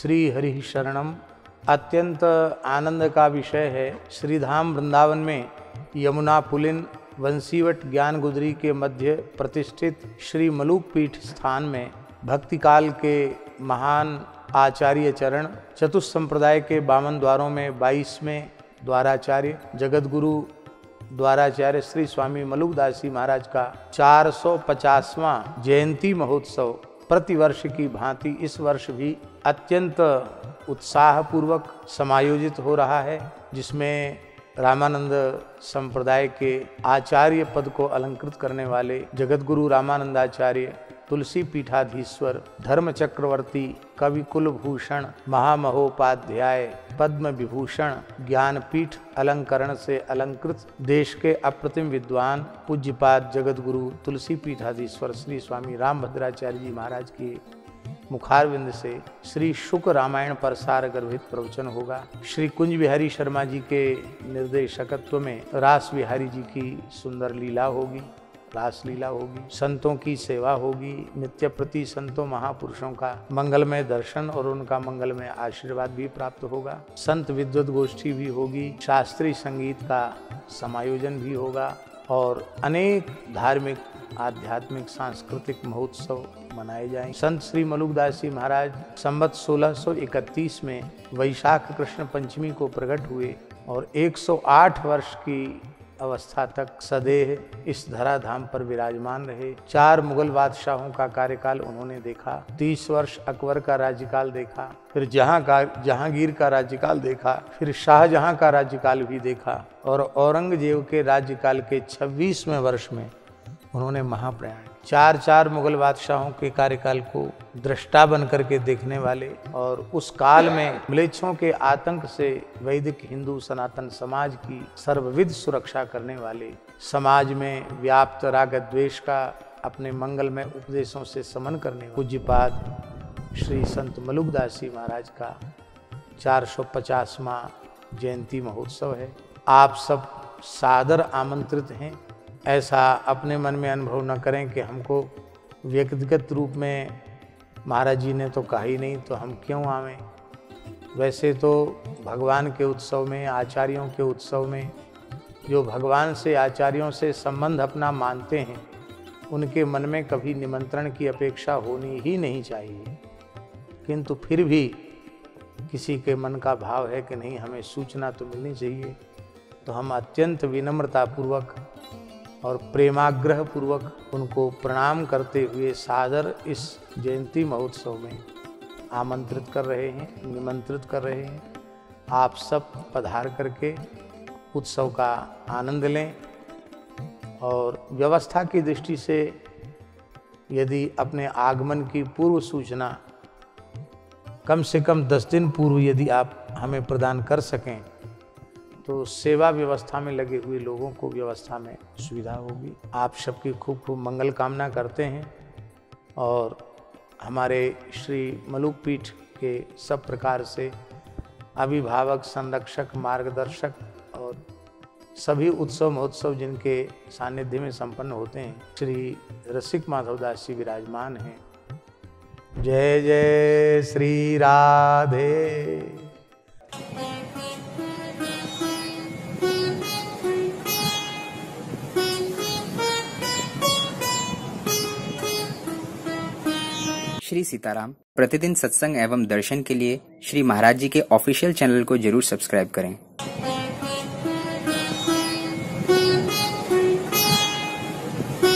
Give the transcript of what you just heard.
श्री हरि शरणम अत्यंत आनंद का विषय है। श्रीधाम वृंदावन में यमुना पुलिन वंशीवट ज्ञान गुदरी के मध्य प्रतिष्ठित श्री मलुक पीठ स्थान में भक्ति काल के महान आचार्य चरण चतुस्संप्रदाय के 52 द्वारों में 22वें द्वाराचार्य जगत गुरु द्वाराचार्य श्री स्वामी मलुकदास जी महाराज का 450वां जयंती महोत्सव प्रतिवर्ष की भांति इस वर्ष भी अत्यंत उत्साहपूर्वक समायोजित हो रहा है, जिसमें रामानंद संप्रदाय के आचार्य पद को अलंकृत करने वाले जगत गुरु रामानंदाचार्य तुलसी पीठाधीश्वर धर्म चक्रवर्ती कवि कुलभूषण महामहोपाध्याय पद्म विभूषण ज्ञानपीठ अलंकरण से अलंकृत देश के अप्रतिम विद्वान पूज्यपाद जगत गुरु तुलसी पीठाधीश्वर श्री स्वामी रामभद्राचार्य जी महाराज के मुखारविंद से श्री शुक रामायण परसार गर्भित प्रवचन होगा। श्री कुंज बिहारी शर्मा जी के निर्देशकत्व में रास बिहारी जी की सुंदर लीला होगी, रास लीला होगी, संतों की सेवा होगी, नित्य प्रति संतों महापुरुषों का मंगलमय दर्शन और उनका मंगलमय आशीर्वाद भी प्राप्त होगा। संत विद्वत गोष्ठी भी होगी, शास्त्रीय संगीत का समायोजन भी होगा और अनेक धार्मिक आध्यात्मिक सांस्कृतिक महोत्सव मनाए जाएंगे। संत श्री मलुकदास जी महाराज संवत 1631 में वैशाख कृष्ण पंचमी को प्रकट हुए और 108 वर्ष की अवस्था तक सदैव इस धराधाम पर विराजमान रहे। 4 मुगल बादशाहों का कार्यकाल उन्होंने देखा, 30 वर्ष अकबर का राज्यकाल देखा, फिर जहांगीर का राज्यकाल देखा, फिर शाहजहां का राज्यकाल भी देखा और औरंगजेब के राज्यकाल के 26वें वर्ष में उन्होंने महाप्रयाण 4 मुगल बादशाहों के कार्यकाल को दृष्टा बन करके देखने वाले और उस काल में म्लेच्छों के आतंक से वैदिक हिंदू सनातन समाज की सर्वविध सुरक्षा करने वाले, समाज में व्याप्त राग द्वेष का अपने मंगलमय उपदेशों से समन करने पूज्यपाद श्री संत मलुकदास जी महाराज का 450वां जयंती महोत्सव है। आप सब सादर आमंत्रित हैं। ऐसा अपने मन में अनुभव न करें कि हमको व्यक्तिगत रूप में महाराज जी ने तो कहा ही नहीं तो हम क्यों आवें। वैसे तो भगवान के उत्सव में, आचार्यों के उत्सव में, जो भगवान से आचार्यों से संबंध अपना मानते हैं उनके मन में कभी निमंत्रण की अपेक्षा होनी ही नहीं चाहिए, किंतु फिर भी किसी के मन का भाव है कि नहीं हमें सूचना तो मिलनी चाहिए, तो हम अत्यंत विनम्रतापूर्वक और प्रेमाग्रह पूर्वक उनको प्रणाम करते हुए सादर इस जयंती महोत्सव में आमंत्रित कर रहे हैं, निमंत्रित कर रहे हैं। आप सब पधार करके उत्सव का आनंद लें और व्यवस्था की दृष्टि से यदि अपने आगमन की पूर्व सूचना कम से कम 10 दिन पूर्व यदि आप हमें प्रदान कर सकें तो सेवा व्यवस्था में लगे हुए लोगों को व्यवस्था में सुविधा होगी। आप सबकी खूब खूब मंगल कामना करते हैं और हमारे श्री मलुक पीठ के सब प्रकार से अभिभावक, संरक्षक, मार्गदर्शक और सभी उत्सव महोत्सव जिनके सानिध्य में संपन्न होते हैं श्री रसिक माधवदास जी विराजमान हैं। जय जय श्री राधे। श्री सीताराम प्रतिदिन सत्संग एवं दर्शन के लिए श्री महाराज जी के ऑफिशियल चैनल को जरूर सब्सक्राइब करें।